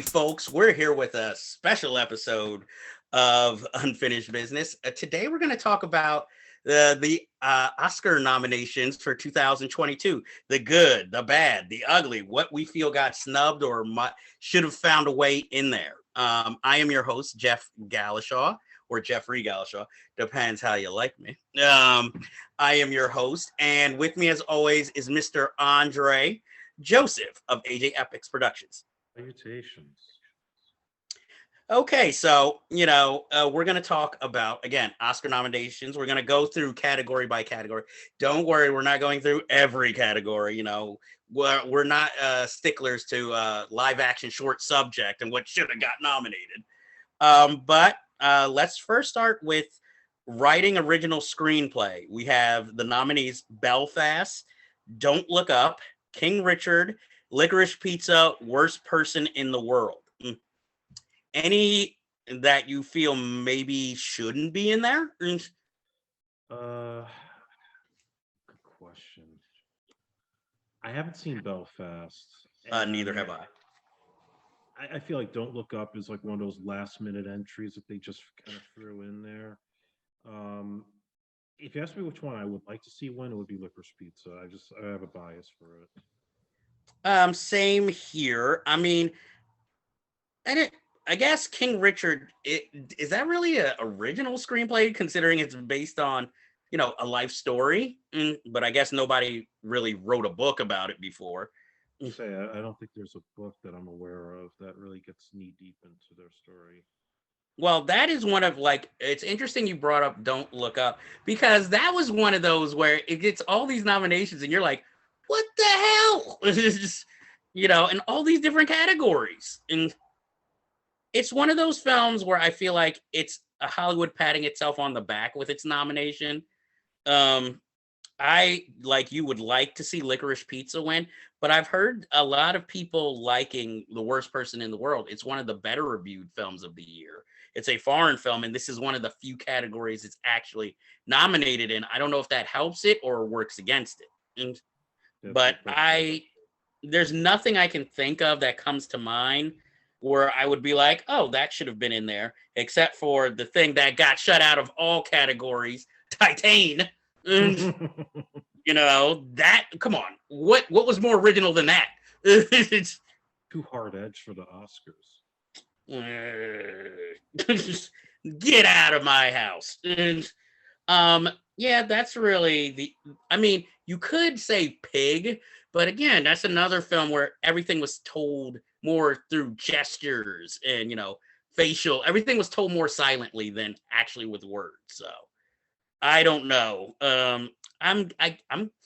folks. We're here with a special episode of Unfinished Business. Today, we're going to talk about the Oscar nominations for 2022, the good, the bad, the ugly, what we feel got snubbed or should have found a way in there. I am your host, Jeff Galashaw, or Jeffrey Galashaw, depends how you like me. I am your host, and with me, as always, is Mr. Andre Joseph of AJ Epics Productions. Salutations. Okay, so we're gonna talk about again Oscar nominations. We're gonna go through category by category. Don't worry, we're not going through every category. We're not sticklers to live action short subject and what should have got nominated. But let's first start with writing original screenplay. We have the nominees: Belfast, Don't Look Up, King Richard, Licorice Pizza, Worst Person in the World. Any that you feel maybe shouldn't be in there? Good question. I haven't seen Belfast. Neither and have I. I feel like Don't Look Up is like one of those last minute entries that they just kind of threw in there. Um, if you ask me which one I would like to see win, it would be Licorice Pizza. I have a bias for it. Same here. I mean, I guess King Richard. Is that really an original screenplay, considering it's based on a life story? But I guess nobody really wrote a book about it before. I don't think there's a book that I'm aware of that really gets knee deep into their story. Well, that is one of it's interesting you brought up Don't Look Up, because that was one of those where it gets all these nominations and you're like, what the hell? It's just, in all these different categories. And it's one of those films where I feel like it's a Hollywood patting itself on the back with its nomination. Um, I, like you, would like to see Licorice Pizza win, but I've heard a lot of people liking The Worst Person in the World. It's one of the better reviewed films of the year. It's a foreign film, and this is one of the few categories it's actually nominated in. I don't know if that helps it or works against it. That's But a good question. there's nothing I can think of that comes to mind where I would be like, oh, that should have been in there, except for the thing that got shut out of all categories, Titan. Mm, that, come on. What was more original than that? It's, Too hard edge for the Oscars. get out of my house. Yeah, that's really I mean, you could say Pig, but again, that's another film where everything was told more through gestures and, facial. Everything was told more silently than actually with words. So I don't know. I'm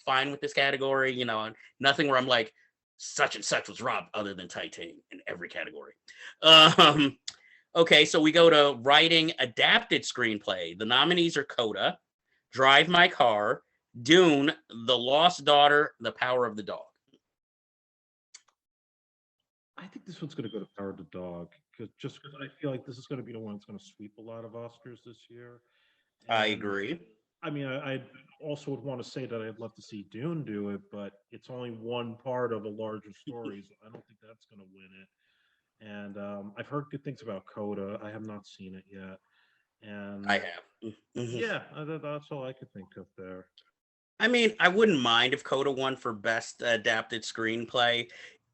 fine with this category. Nothing where I'm like such and such was robbed, other than Titan in every category. Um, okay, so we go to writing adapted screenplay. The nominees are Coda, Drive My Car, Dune, The Lost Daughter, The Power of the Dog. I think this one's going to go to Power of the Dog because I feel like this is going to be the one that's going to sweep a lot of Oscars this year. I And agree. I mean, I also would want to say that I'd love to see Dune do it, but it's only one part of a larger story, so I don't think that's going to win it. And I've heard good things about Coda. I have not seen it yet, I and have. Mhm. yeah, that's all I could think of there. I mean, I wouldn't mind if Coda won for best adapted screenplay.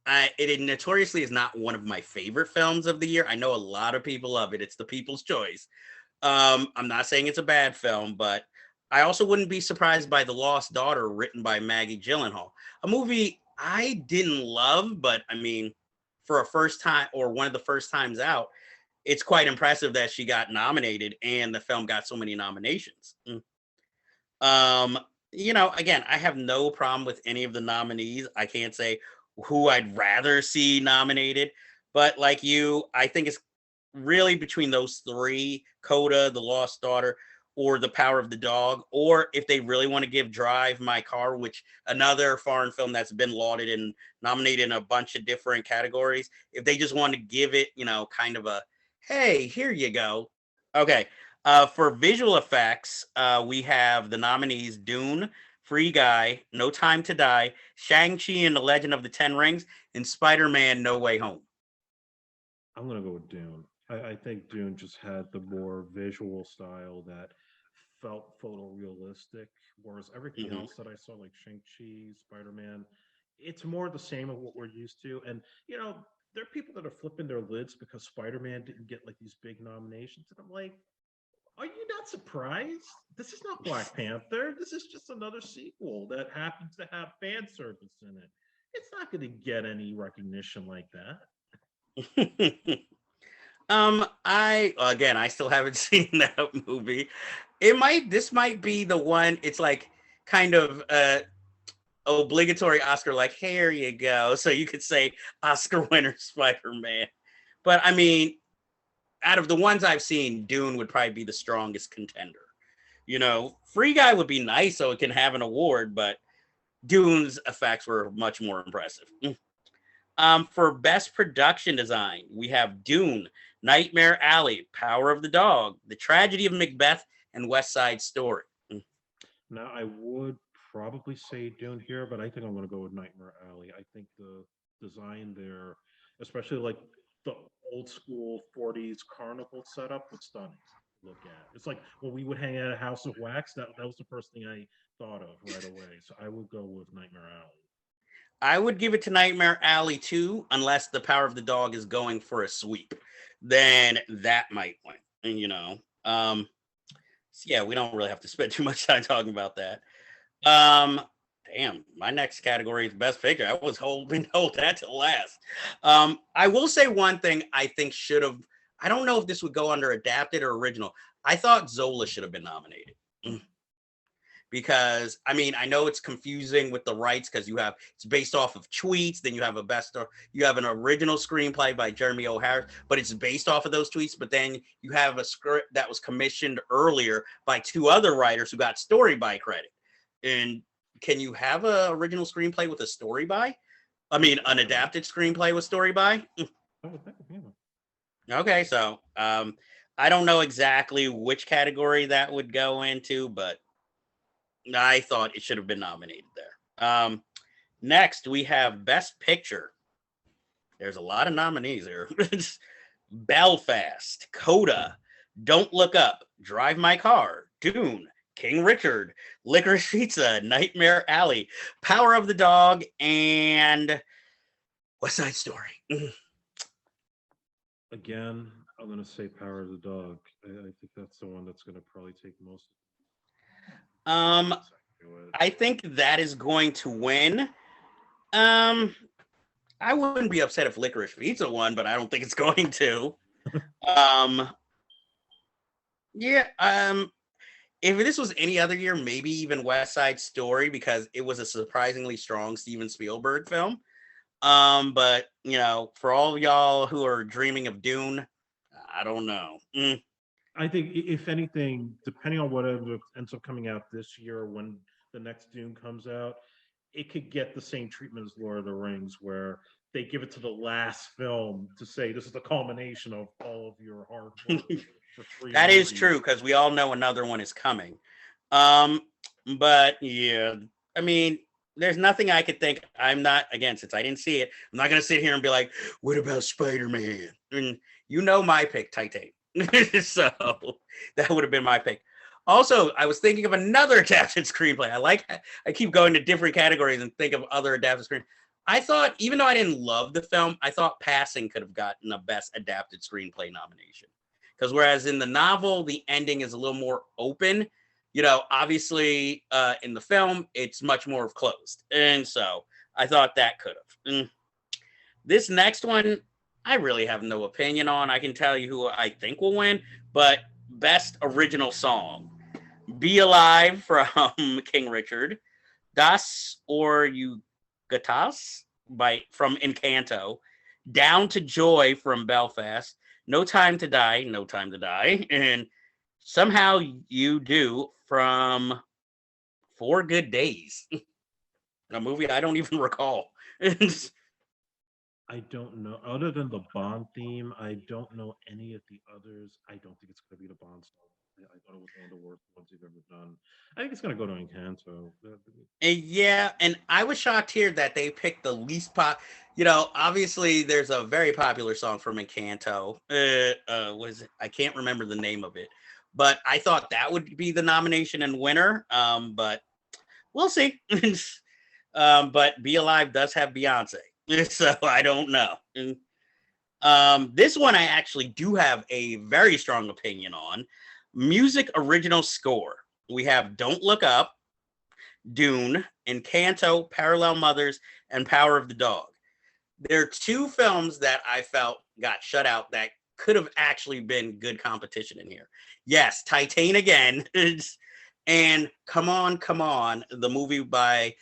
It notoriously is not one of my favorite films of the year. I know a lot of people love it. It's the people's choice. I'm not saying it's a bad film, but I also wouldn't be surprised by The Lost Daughter, written by Maggie Gyllenhaal, a movie I didn't love, but I mean, for a first time or one of the first times out, it's quite impressive that she got nominated and the film got so many nominations. Um, again, I have no problem with any of the nominees. I can't say who I'd rather see nominated, but like you, I think it's really between those three: Coda, The Lost Daughter, or The Power of the Dog. Or if they really want to give Drive My Car, which another foreign film that's been lauded and nominated in a bunch of different categories, if they just want to give it, kind of a hey, here you go. Okay. For visual effects, we have the nominees: Dune, Free Guy, No Time to Die, Shang-Chi and the Legend of the Ten Rings, and Spider-Man No Way Home. I'm gonna go with Dune. I think Dune just had the more visual style that felt photorealistic, whereas everything Hmm. else that I saw, like Shang-Chi, Spider-Man, it's more the same of what we're used to. And there are people that are flipping their lids because Spider-Man didn't get like these big nominations, and I'm like, are you not surprised? This is not Black Panther. This is just another sequel that happens to have fan service in it. It's not going to get any recognition like that. I again, I still haven't seen that movie. This might be the one. It's like kind of obligatory Oscar, like here you go, so you could say Oscar winner Spider Man. But I mean, out of the ones I've seen, Dune would probably be the strongest contender. Free Guy would be nice so it can have an award, but Dune's effects were much more impressive. For best production design, we have Dune, Nightmare Alley, Power of the Dog, The Tragedy of Macbeth, and West Side Story. Now, I would probably say Dune here, but I think I'm going to go with Nightmare Alley. I think the design there, especially like the old school 40s carnival setup, was stunning to look at. It's like when we would hang out at House of Wax, that was the first thing I thought of right away. So I would go with Nightmare Alley. I would give it to Nightmare Alley too, unless the Power of the Dog is going for a sweep. Then that might win. So yeah, we don't really have to spend too much time talking about that. Um, Damn, my next category is best picture. I was hoping to hold that to last. I will say one thing I think should have. I don't know if this would go under adapted or original. I thought Zola should have been nominated. Because I mean, I know it's confusing with the rights because it's based off of tweets, then you have an original screenplay by Jeremy O. Harris, but it's based off of those tweets. But then you have a script that was commissioned earlier by two other writers who got story by credit. And can you have an original screenplay with a story by? I I would mean, think an so. adapted screenplay with story by? I would think, yeah. Okay, so I don't know exactly which category that would go into, but I thought it should have been nominated there. Next, we have Best Picture. There's a lot of nominees here. Belfast, Coda, Don't Look Up, Drive My Car, Dune, King Richard, Licorice Pizza, Nightmare Alley, Power of the Dog, and West Side Story. Again, I'm going to say Power of the Dog. I think that's the one that's going to probably take most. Um, Yes, I can do it. I think that is going to win. Um, I wouldn't be upset if Licorice Pizza won, but I don't think it's going to. Um, yeah. If this was any other year, maybe even West Side Story because it was a surprisingly strong Steven Spielberg film. But for all of y'all who are dreaming of Dune, I don't know. I think if anything, depending on what ends up coming out this year, when the next Dune comes out, it could get the same treatment as Lord of the Rings, where they give it to the last film to say this is the culmination of all of your hard work for three That is true movies. because we all know another one is coming. Um, but yeah, I mean, there's nothing I could think. I'm not again since I didn't see it. I'm not gonna sit here and be like, "What about Spider-Man?" And my pick, Titan. So that would have been my pick. Also, I was thinking of another adapted screenplay. I keep going to different categories and think of other adapted screen. I thought, even though I didn't love the film, I thought Passing could have gotten a best adapted screenplay nomination. Because whereas in the novel, the ending is a little more open, obviously in the film, it's much more closed. And so I thought that could have. This next one, I really have no opinion on. I can tell you who I think will win, but best original song, Be Alive from King Richard, Das or You Gatas from Encanto, Down to Joy from Belfast, No Time to Die, No Time to Die, and Somehow You Do from Four Good Days, a movie I don't even recall. I don't know. Other than the Bond theme, I don't know any of the others. I don't think it's going to be the Bond song. I thought it was one of the worst ones they've ever done. I think it's gonna go to Encanto. And yeah, and I was shocked here that they picked the least pop. Obviously, there's a very popular song from Encanto. Was it? I can't remember the name of it, but I thought that would be the nomination and winner. But we'll see. But Be Alive does have Beyonce, so I don't know. This one I actually do have a very strong opinion on. Music original score. We have Don't Look Up, Dune, Encanto, Parallel Mothers, and Power of the Dog. There are two films that I felt got shut out that could have actually been good competition in here. Yes, Titan again, and Come On, the movie by,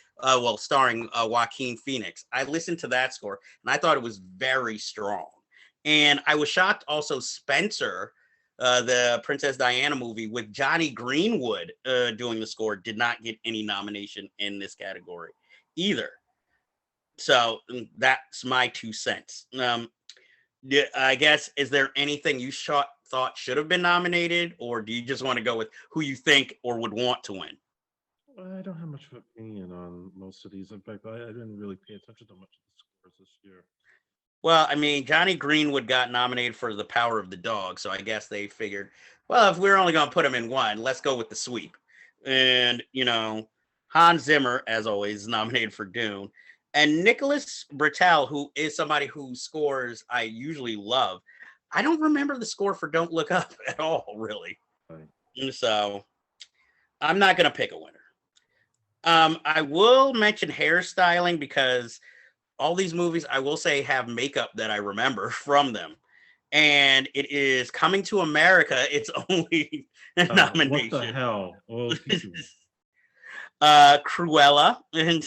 starring Joaquin Phoenix. I listened to that score and I thought it was very strong. And I was shocked also Spencer, the Princess Diana movie with Johnny Greenwood doing the score, did not get any nomination in this category either. So that's my 2 cents. I guess, is there anything you thought should have been nominated, or do you just want to go with who you think or would want to win? I don't have much of an opinion on most of these. In fact, I didn't really pay attention to much of the scores this year. Well, I mean, Johnny Greenwood got nominated for The Power of the Dog, so I guess they figured, well, if we're only going to put him in one, let's go with the sweep. And, Hans Zimmer, as always, is nominated for Dune. And Nicholas Britell, who is somebody whose scores I usually love, I don't remember the score for Don't Look Up at all, really. Right. And so I'm not going to pick a winner. I will mention hairstyling because all these movies, I will say, have makeup that I remember from them. And it is Coming to America. It's only a What the nomination. hell? Oh, Cruella, and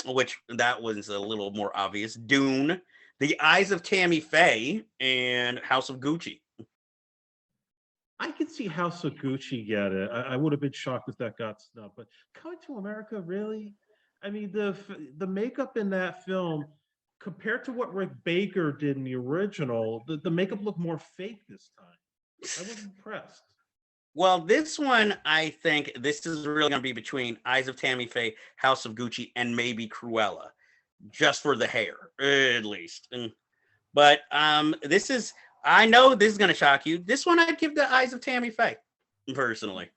which that was a little more obvious. Dune, The Eyes of Tammy Faye, and House of Gucci. I could see House of Gucci get it. I would have been shocked if that got snubbed. But Coming to America, really? I mean, the makeup in that film compared to what Rick Baker did in the original, the makeup looked more fake this time. I was impressed. Well, this one, I think this is really going to be between Eyes of Tammy Faye, House of Gucci, and maybe Cruella, just for the hair, at least. But this is, I know this is going to shock you. This one I'd give the Eyes of Tammy Faye, personally.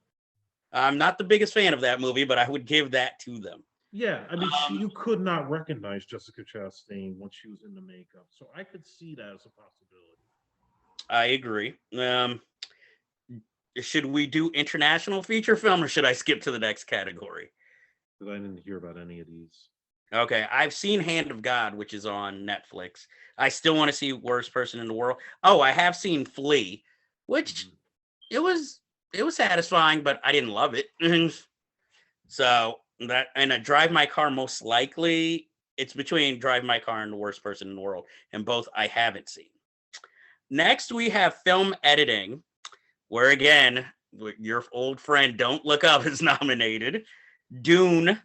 I'm not the biggest fan of that movie, but I would give that to them. Yeah, I mean, you could not recognize Jessica Chastain when she was in the makeup, so I could see that as a possibility. I agree. Should we do international feature film, or should I skip to the next category? Because I didn't hear about any of these. Okay, I've seen Hand of God, which is on Netflix. I still want to see Worst Person in the World. Oh, I have seen Flea, which it was satisfying, but I didn't love it. So that, and a Drive My Car, most likely it's between Drive My Car and The Worst Person in the World, and both I haven't seen. Next, we have film editing, where again, your old friend Don't Look Up is nominated. Dune,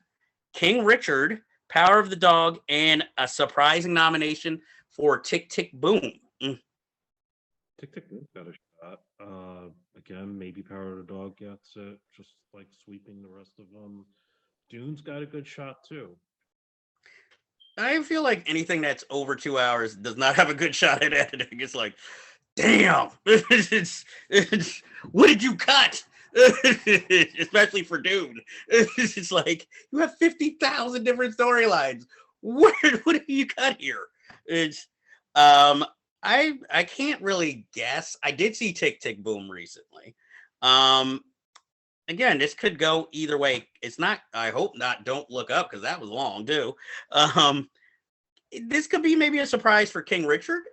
King Richard, Power of the Dog, and a surprising nomination for Tick Tick Boom. Tick Tick Boom got a shot. Again, maybe Power of the Dog gets it, just like sweeping the rest of them. Dune's got a good shot too. I feel like anything that's over 2 hours does not have a good shot at editing. It's like, damn, what did you cut? Especially for Dune. It's like, you have 50,000 different storylines. What have you cut here? It's I can't really guess. I did see Tick Tick Boom recently. Again, this could go either way. It's not, I hope not, Don't Look Up, because that was long too. This could be maybe a surprise for King Richard,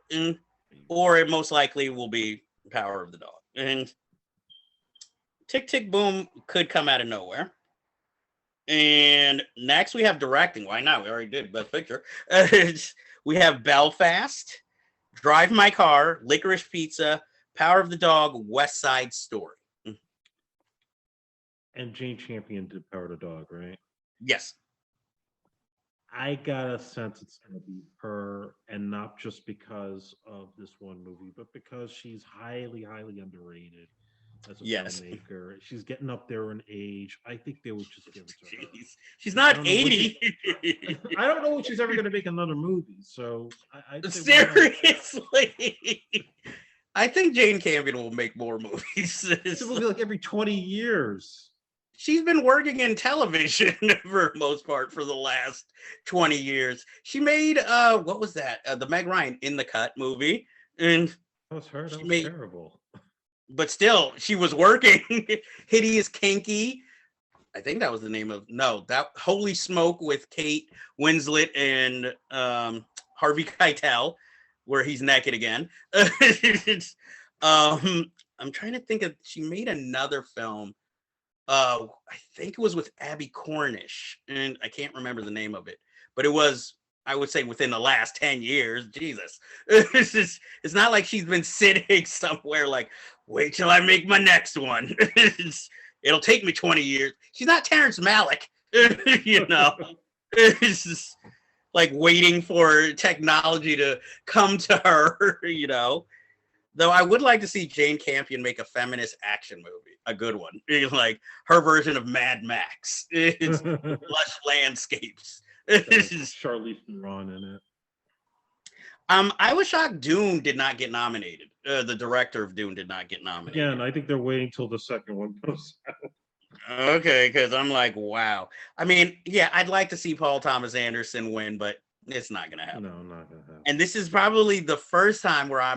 or it most likely will be Power of the Dog. And Tick Tick Boom could come out of nowhere. And next we have directing. Why not? We already did Best Picture. We have Belfast, Drive My Car, Licorice Pizza, Power of the Dog, West Side Story. And Jane Champion did Power of the Dog, right? Yes. I got a sense it's going to be her, and not just because of this one movie, but because she's highly, highly underrated. as a Yes. filmmaker. She's getting up there in age. I think they would just give it to her. She's I not don't know when she. 80. I don't know when she's ever going to make another movie. So I'd say why not? Seriously. I think Jane Campion will make more movies. It's a movie like every 20 years. She's been working in television for the most part for the last 20 years. She made what was that? The Meg Ryan In the Cut movie. And That was her. That she was made, terrible. but still, she was working. Hideous Kinky. I think that was the name of that Holy Smoke with Kate Winslet and Harvey Keitel, where he's naked again. I'm trying to think of. She made another film. I think it was with Abby Cornish, and I can't remember the name of it, but it was, I would say, within the last 10 years. Jesus. It's not like she's been sitting somewhere like, wait till I make my next one. It'll take me 20 years. She's not Terrence Malick, you know. It's just like waiting for technology to come to her, you know. Though I would like to see Jane Campion make a feminist action movie, a good one, like her version of Mad Max. It's lush landscapes. Charlize Theron in it. I was shocked Dune did not get nominated. The director of Dune did not get nominated. Again, I think they're waiting till the second one comes out. Okay, because I'm like, wow. I mean, yeah, I'd like to see Paul Thomas Anderson win, but it's not gonna happen. No, not gonna happen. And this is probably the first time where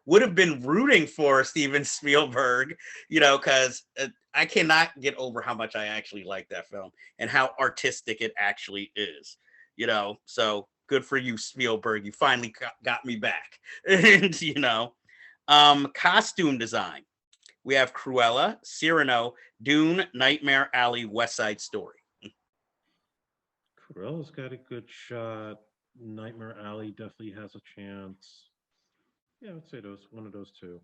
would have been rooting for Steven Spielberg, you know, because I cannot get over how much I actually like that film and how artistic it actually is, you know. So good for you, Spielberg. You finally got me back. And, you know, costume design. We have Cruella, Cyrano, Dune, Nightmare Alley, West Side Story. Cruella's got a good shot. Nightmare Alley definitely has a chance. Yeah, I would say one of those two.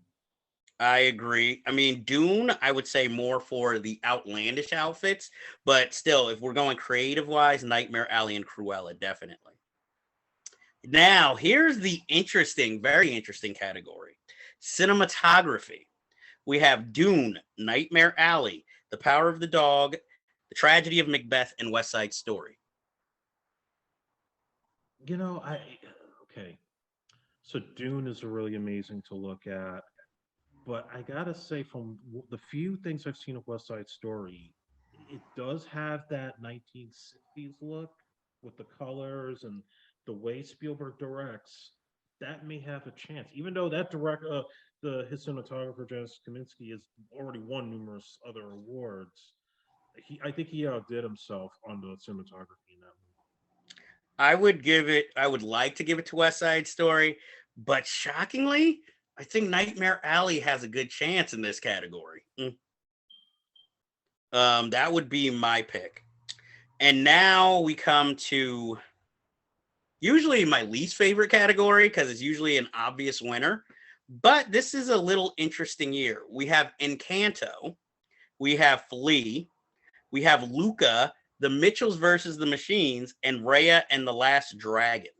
I agree. I mean, Dune, I would say more for the outlandish outfits, but still, if we're going creative wise, Nightmare Alley and Cruella, definitely. Now, here's the very interesting category: cinematography. We have Dune, Nightmare Alley, The Power of the Dog, The Tragedy of Macbeth, and West Side Story. You know, okay. So Dune is really amazing to look at, but I gotta say, from the few things I've seen of West Side Story, it does have that 1960s look with the colors and the way Spielberg directs. That may have a chance, even though his cinematographer Janusz Kaminski has already won numerous other awards. I think he outdid himself on the cinematography in that movie. I would like to give it to West Side Story, but shockingly, I think Nightmare Alley has a good chance in this category. That would be my pick. And now we come to usually my least favorite category because it's usually an obvious winner. But this is a little interesting year. We have Encanto, we have Flea, we have Luca, The Mitchells versus the Machines, and Raya and the Last Dragon.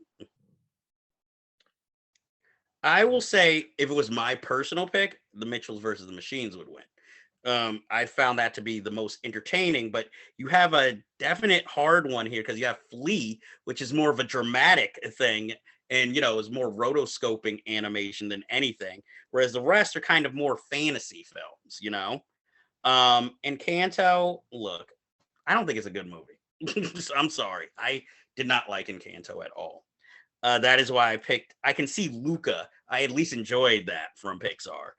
I will say, if it was my personal pick, The Mitchells versus the Machines would win. I found that to be the most entertaining, but you have a definite hard one here because you have Flea, which is more of a dramatic thing and, you know, is more rotoscoping animation than anything, whereas the rest are kind of more fantasy films, you know? Encanto, look, I don't think it's a good movie. I'm sorry. I did not like Encanto at all. That is why I can see Luca. I at least enjoyed that from Pixar.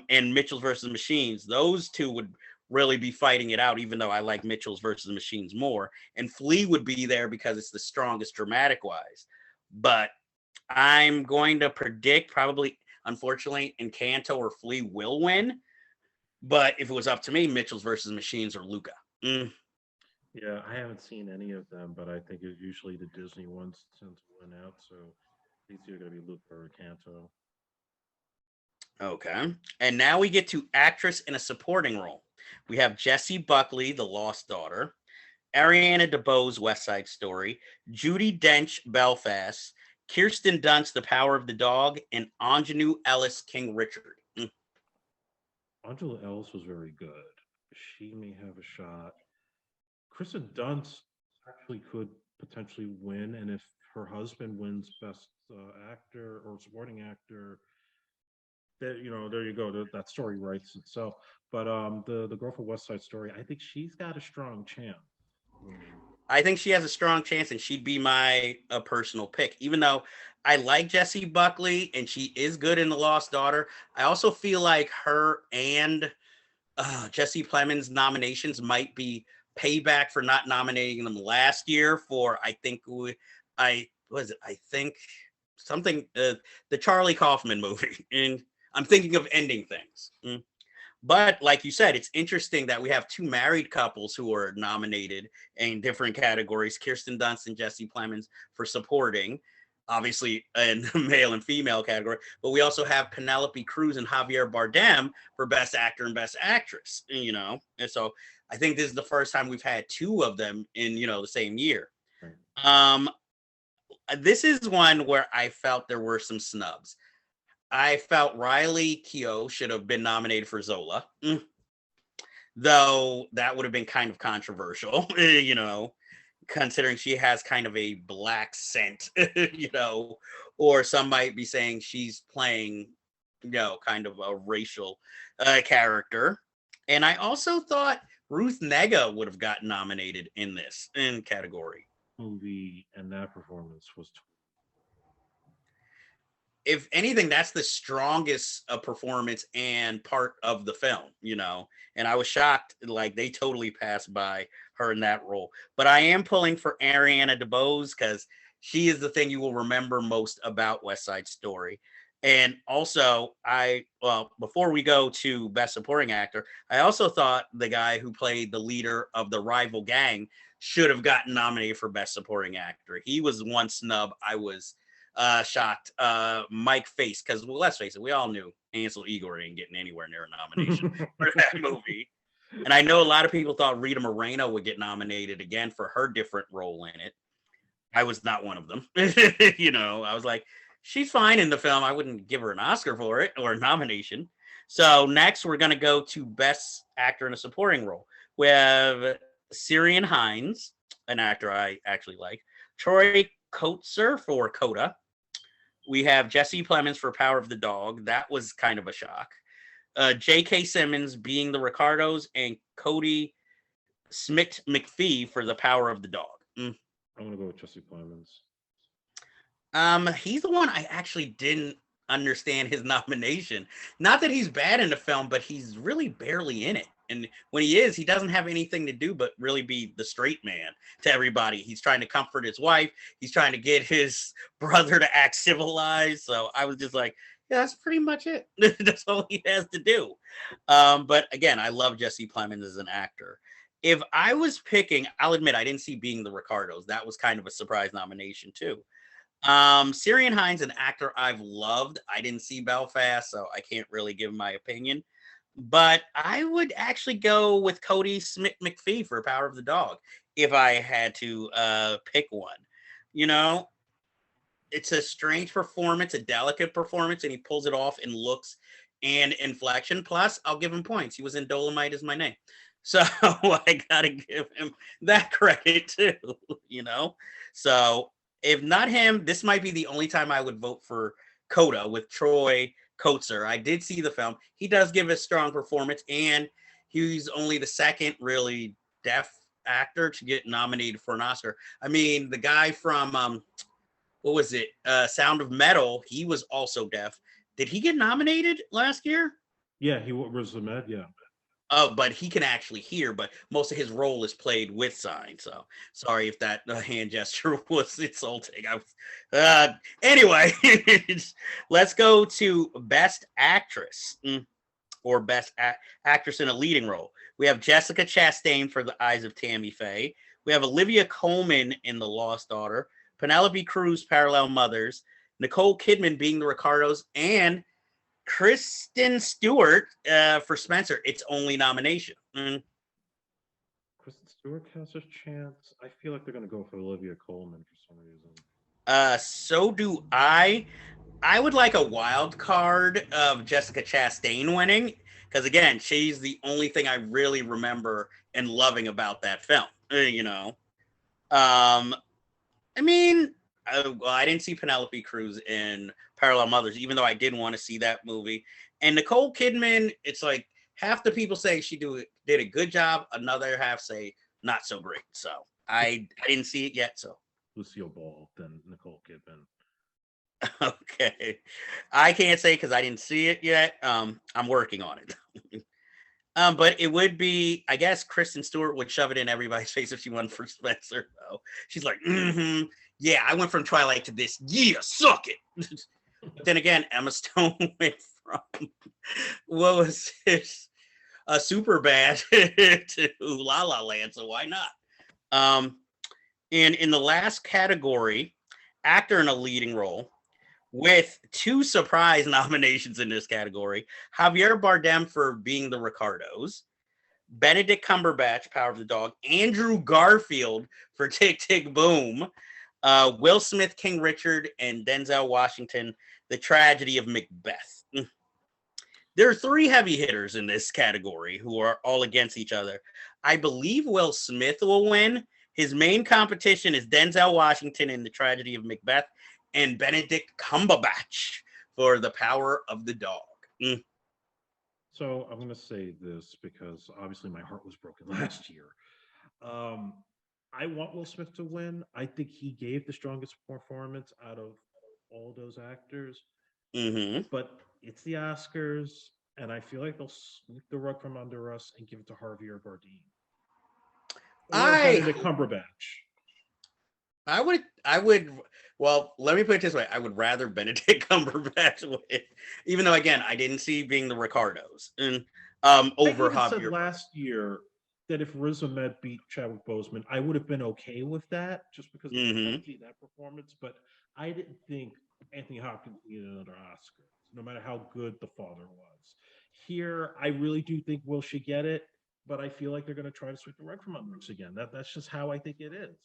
And Mitchell's versus Machines. Those two would really be fighting it out, even though I like Mitchell's versus Machines more. And Flea would be there because it's the strongest dramatic wise. But I'm going to predict probably, unfortunately, Encanto or Flea will win. But if it was up to me, Mitchell's versus Machines or Luca. Yeah, I haven't seen any of them, but I think it's usually the Disney ones tend to win out. So it's either going to be Luca or Canto. Okay. And now we get to actress in a supporting role. We have Jessie Buckley, The Lost Daughter, Ariana DeBose, West Side Story, Judi Dench, Belfast, Kirsten Dunst, The Power of the Dog, and Anjanou Ellis, King Richard. Angela Ellis was very good. She may have a shot. Kristen Dunst actually could potentially win, and if her husband wins Best Actor or Supporting Actor, that there you go. That story writes itself. But the girl from West Side Story, I think she's got a strong chance. Winning. I think she has a strong chance, and she'd be my personal pick. Even though I like Jessie Buckley and she is good in The Lost Daughter, I also feel like her and Jesse Plemons' nominations might be payback for not nominating them last year for I was it I think something the Charlie Kaufman movie, and I'm thinking of Ending Things. But like you said, it's interesting that we have two married couples who are nominated in different categories: Kirsten Dunst and Jesse Plemons for supporting, obviously in the male and female category. But we also have Penelope Cruz and Javier Bardem for Best Actor and Best Actress. And so I think this is the first time we've had two of them in the same year. Right. This is one where I felt there were some snubs. I felt Riley Keough should have been nominated for Zola, though that would have been kind of controversial, considering she has kind of a black scent, or some might be saying she's playing, kind of a racial character. And I also thought Ruth Negga would have gotten nominated in this category. Movie and that performance was if anything, that's the strongest performance and part of the film, and I was shocked, like they totally passed by her in that role. But I am pulling for Ariana DeBose because she is the thing you will remember most about West Side Story. And also, before we go to Best Supporting Actor, I also thought the guy who played the leader of the rival gang should have gotten nominated for Best Supporting Actor. He was one snub I was shocked. Mike Face, because let's face it, we all knew Ansel Elgort ain't getting anywhere near a nomination for that movie. And I know a lot of people thought Rita Moreno would get nominated again for her different role in it. I was not one of them. I was like, she's fine in the film. I wouldn't give her an Oscar for it or a nomination. So next, we're going to go to Best Actor in a Supporting Role. We have Ciarán Hinds, an actor I actually like, Troy Kotsur for Coda. We have Jesse Plemons for Power of the Dog. That was kind of a shock. J.K. Simmons being the Ricardos, and Cody Smith McPhee for The Power of the Dog. I'm going to go with Jesse Plemons. He's the one I actually didn't understand his nomination. Not that he's bad in the film, but he's really barely in it. And when he is, he doesn't have anything to do but really be the straight man to everybody. He's trying to comfort his wife. He's trying to get his brother to act civilized. So I was just like, yeah, that's pretty much it. That's all he has to do. But again, I love Jesse Plemons as an actor. If I was picking, I'll admit I didn't see Being the Ricardos. That was kind of a surprise nomination too. Ciarán Hinds, an actor I've loved. I didn't see Belfast, so I can't really give my opinion. But I would actually go with Cody Smith McPhee for Power of the Dog if I had to pick one. It's a strange performance, a delicate performance, and he pulls it off in looks and inflection. Plus, I'll give him points. He was in Dolomite Is My Name. So I got to give him that credit too, So if not him, this might be the only time I would vote for Coda with Troy Kotsur. I did see the film. He does give a strong performance, and he's only the second really deaf actor to get nominated for an Oscar. I mean, the guy from what was it? Sound of Metal, he was also deaf. Did he get nominated last year? Yeah, he was the med. Yeah. But he can actually hear, but most of his role is played with signs. So sorry if that hand gesture was insulting. Anyway, let's go to Best Actress or Best Actress in a Leading Role. We have Jessica Chastain for The Eyes of Tammy Faye. We have Olivia Colman in The Lost Daughter, Penelope Cruz, Parallel Mothers, Nicole Kidman being the Ricardos, and Kristen Stewart for Spencer. Its only nomination. Kristen Stewart has a chance. I feel like they're going to go for Olivia Colman for some reason. So do I. I would like a wild card of Jessica Chastain winning. because again, she's the only thing I really remember and loving about that film. You know, um, I mean, well, I didn't see Penelope Cruz in Parallel Mothers, even though I did want to see that movie. And Nicole Kidman, it's like half the people say did a good job, another half say not so great. So I didn't see it yet. So Lucille Ball than Nicole Kidman. okay, I can't say because I didn't see it yet. I'm working on it. But it would be, I guess, Kristen Stewart would shove it in everybody's face if she won for Spencer. Though she's like, yeah, I went from Twilight to this. Yeah, suck it. But then again, Emma Stone went from what was this, Super Bad to La La Land. So why not? Um, and in the last category, actor in a leading role, with two surprise nominations in this category: Javier Bardem for Being the Ricardos, Benedict Cumberbatch, Power of the Dog, Andrew Garfield for Tick Tick Boom, Will Smith, King Richard, and Denzel Washington, The Tragedy of Macbeth. There are three heavy hitters in this category who are all against each other. I believe Will Smith will win. His main competition is Denzel Washington in The Tragedy of Macbeth and Benedict Cumberbatch for The Power of the Dog. So I'm going to say this because obviously my heart was broken last year. Um, I want Will Smith to win. I think he gave the strongest performance out of all those actors, Mm-hmm. but it's the Oscars, and I feel like they'll sweep the rug from under us and give it to Harvey or Bardem or I Benedict Cumberbatch. I would. Well, let me put it this way: I would rather Benedict Cumberbatch win, even though again I didn't see Being the Ricardos and I over even said Javier. last year that if Riz Ahmed beat Chadwick Boseman, I would have been okay with that just because of the Mm-hmm. quality of that performance. But I didn't think Anthony Hopkins needed another Oscar, no matter how good the father was. Here, I really do think Will should get it, but I feel like they're going to try to sweep the rug from under us again. That's just how I think it is.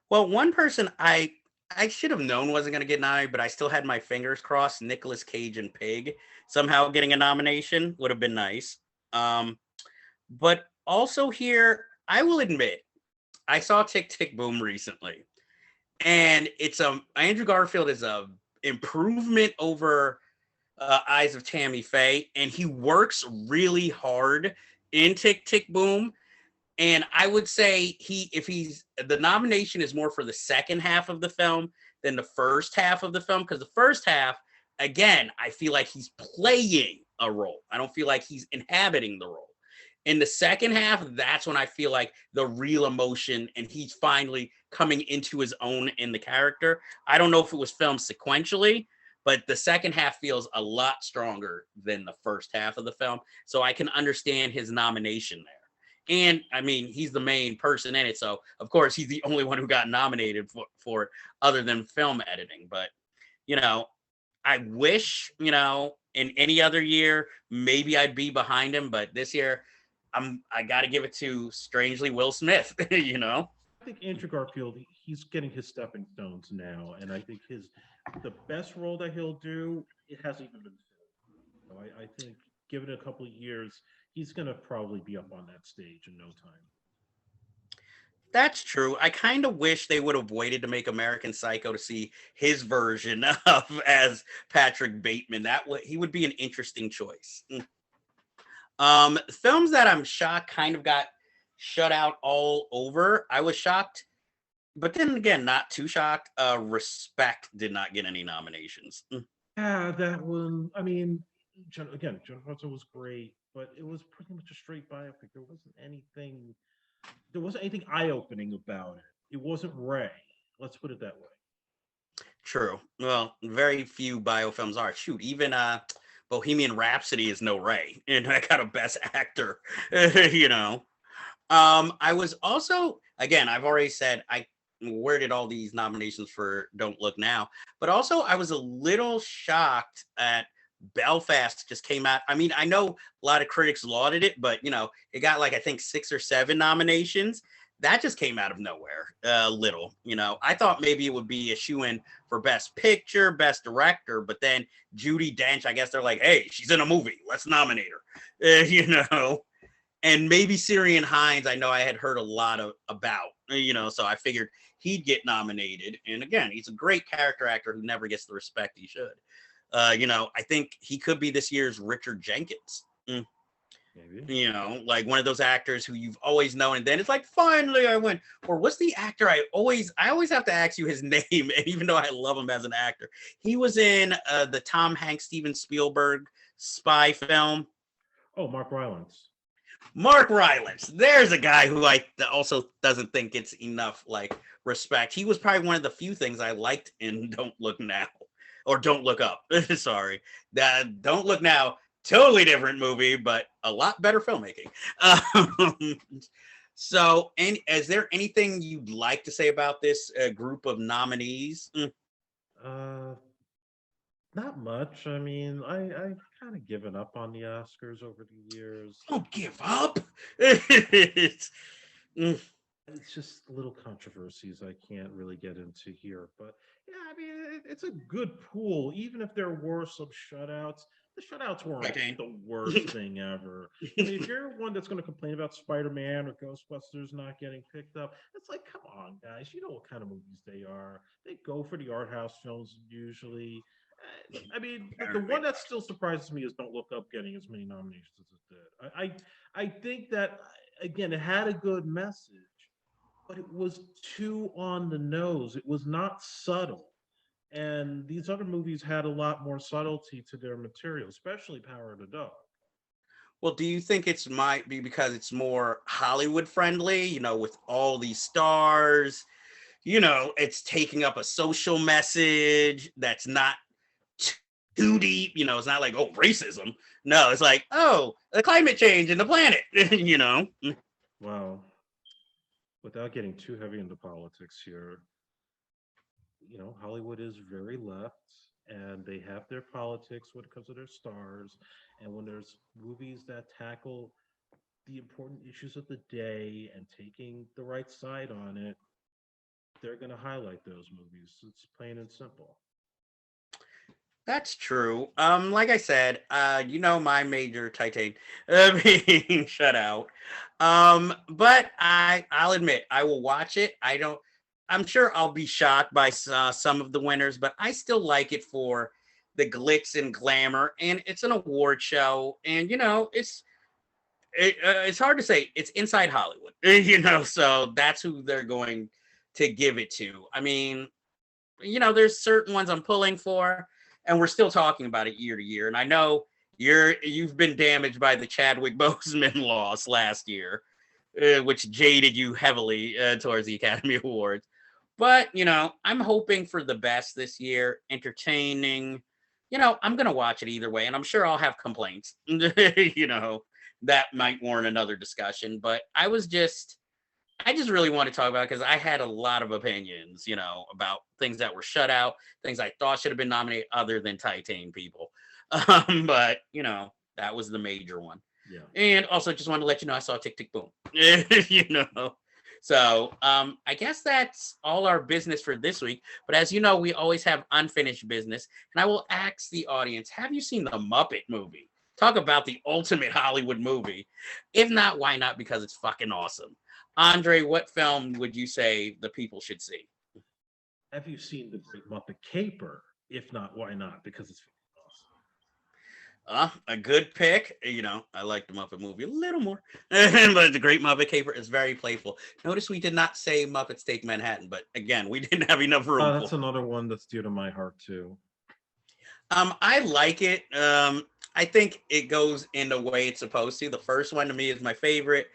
Well, one person I should have known wasn't going to get nominated, but I still had my fingers crossed. Nicolas Cage and Pig somehow getting a nomination would have been nice. Um, but also here, I will admit, I saw Tick Tick Boom recently, and it's Andrew Garfield is a improvement over Eyes of Tammy Faye, and he works really hard in Tick Tick Boom. And I would say if he's the nomination is more for the second half of the film than the first half of the film, because the first half, again, I feel like he's playing a role. I don't feel like he's inhabiting the role. In the second half, that's when I feel like the real emotion and he's finally coming into his own in the character. I don't know if it was filmed sequentially, but the second half feels a lot stronger than the first half of the film. So I can understand his nomination there. And I mean, he's the main person in it. So, of course, he's the only one who got nominated for it other than film editing. But, you know, I wish, in any other year, maybe I'd be behind him. But this year, I got to give it to, strangely, Will Smith, I think Andrew Garfield, he's getting his stepping stones now, and I think the best role that he'll do, it hasn't even been filmed. I think given a couple of years, he's going to probably be up on that stage in no time. That's true. I kind of wish they would have waited to make American Psycho to see his version of as Patrick Bateman. He would be an interesting choice. Films that I'm shocked kind of got shut out all over. I was shocked, but then again, not too shocked. Respect did not get any nominations. Yeah, that one. I mean, again, John Foster was great, but it was pretty much a straight biopic. There wasn't anything eye-opening about it. It wasn't Ray. Let's put it that way. True. Well, very few biofilms are. Shoot, even Bohemian Rhapsody is no Ray, and I got a Best Actor. you know. I was also, again, I've already said I worded all these nominations for Don't Look Now, but also I was a little shocked at Belfast just came out. I mean, I know a lot of critics lauded it, but it got like I think 6 or 7 nominations. that just came out of nowhere. Little, I thought maybe it would be a shoe in for Best Picture, Best Director, but then Judi Dench, I guess they're like, hey, she's in a movie, let's nominate her. And maybe Syrian Hines, I know I had heard a lot about, so I figured he'd get nominated. And again, he's a great character actor who never gets the respect he should. I think he could be this year's Richard Jenkins. Maybe. Like one of those actors who you've always known, and then it's like, finally I win. Or what's the actor I always have to ask you his name, and even though I love him as an actor, he was in the Tom Hanks Steven Spielberg spy film. Oh, Mark Rylance. Mark Rylance. There's a guy who I also doesn't think it's enough like respect. He was probably one of the few things I liked in Don't Look Now, or Don't Look Up. Sorry, that Don't Look Now. Totally different movie, but a lot better filmmaking. So, and is there anything you'd like to say about this group of nominees? Uh, Not much. I mean, I've kind of given up on the Oscars over the years. Don't give up. Mm, It's just little controversies I can't really get into here. But yeah, I mean, it's a good pool. Even if there were some shutouts, the shutouts weren't okay. the worst thing ever. I mean, if you're one that's going to complain about Spider-Man or Ghostbusters not getting picked up, it's like, come on, guys. You know what kind of movies they are. They go for the art house films usually. I mean, the one that still surprises me is Don't Look Up getting as many nominations as it did. I think that, again, it had a good message, but it was too on the nose. It was not subtle. And these other movies had a lot more subtlety to their material, especially Power of the Dog. Well, do you think it's might be because it's more Hollywood friendly, with all these stars, it's taking up a social message that's not too deep, it's not like, oh, racism. No, it's like, oh, the climate change and the planet, Well, without getting too heavy into politics here, Hollywood is very left and they have their politics when it comes to their stars. And when there's movies that tackle the important issues of the day and taking the right side on it, they're going to highlight those movies. It's plain and simple. That's true. Like I said, my major Titan being shut out. But I'll admit I will watch it. I'm sure I'll be shocked by some of the winners, but I still like it for the glitz and glamour, and it's an award show, and it's hard to say. It's inside Hollywood, so that's who they're going to give it to. I mean, there's certain ones I'm pulling for, and we're still talking about it year to year. And I know you've been damaged by the Chadwick Boseman loss last year, which jaded you heavily towards the Academy Awards. But I'm hoping for the best this year. Entertaining. I'm gonna watch it either way, and I'm sure I'll have complaints. That might warrant another discussion. But I just really want to talk about it because I had a lot of opinions, about things that were shut out, things I thought should have been nominated other than Titan people. But, that was the major one. Yeah. And also just wanted to let you know I saw Tick Tick Boom. you know. So I guess that's all our business for this week. But as you know, we always have unfinished business. And I will ask the audience, have you seen the Muppet movie? Talk about the ultimate Hollywood movie. If not, why not? Because it's fucking awesome. Andre, what film would you say the people should see? Have you seen the Great Muppet Caper? If not, why not? Because it's A good pick. I like the Muppet movie a little more, but the Great Muppet Caper is very playful. Notice we did not say Muppets Take Manhattan, but again, we didn't have enough room. awesome. That's another one that's dear to my heart too. I like it. I think it goes in the way it's supposed to. The first one to me is my favorite.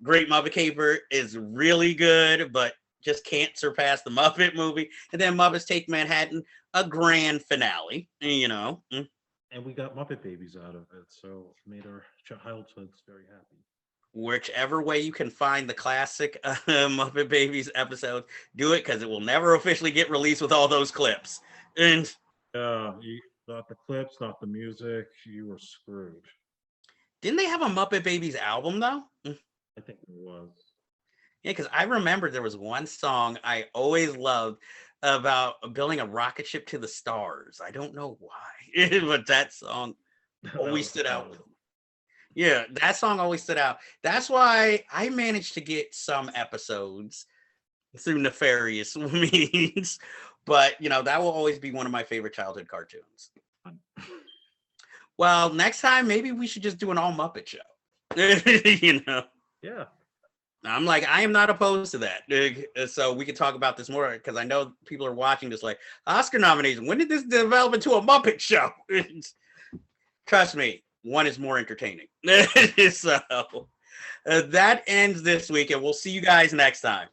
Great Muppet Caper is really good, but just can't surpass the Muppet movie. And then Muppets Take Manhattan, a grand finale. And we got Muppet babies out of it, so it made our childhoods very happy. Whichever way you can find the classic Muppet Babies episode, do it because it will never officially get released with all those clips. And not the clips, not the music. You were screwed. Didn't they have a Muppet Babies album though? I think it was. Yeah, because I remember there was one song I always loved about building a rocket ship to the stars. I don't know why, but that song That always was stood out. solid. Yeah, that song always stood out. That's why I managed to get some episodes through nefarious means. But that will always be one of my favorite childhood cartoons. Well, next time maybe we should just do an all Muppet show. you know. Yeah. I'm like, I am not opposed to that. So we can talk about this more because I know people are watching this like Oscar nomination. When did this develop into a Muppet show? Trust me, one is more entertaining. So that ends this week, and we'll see you guys next time.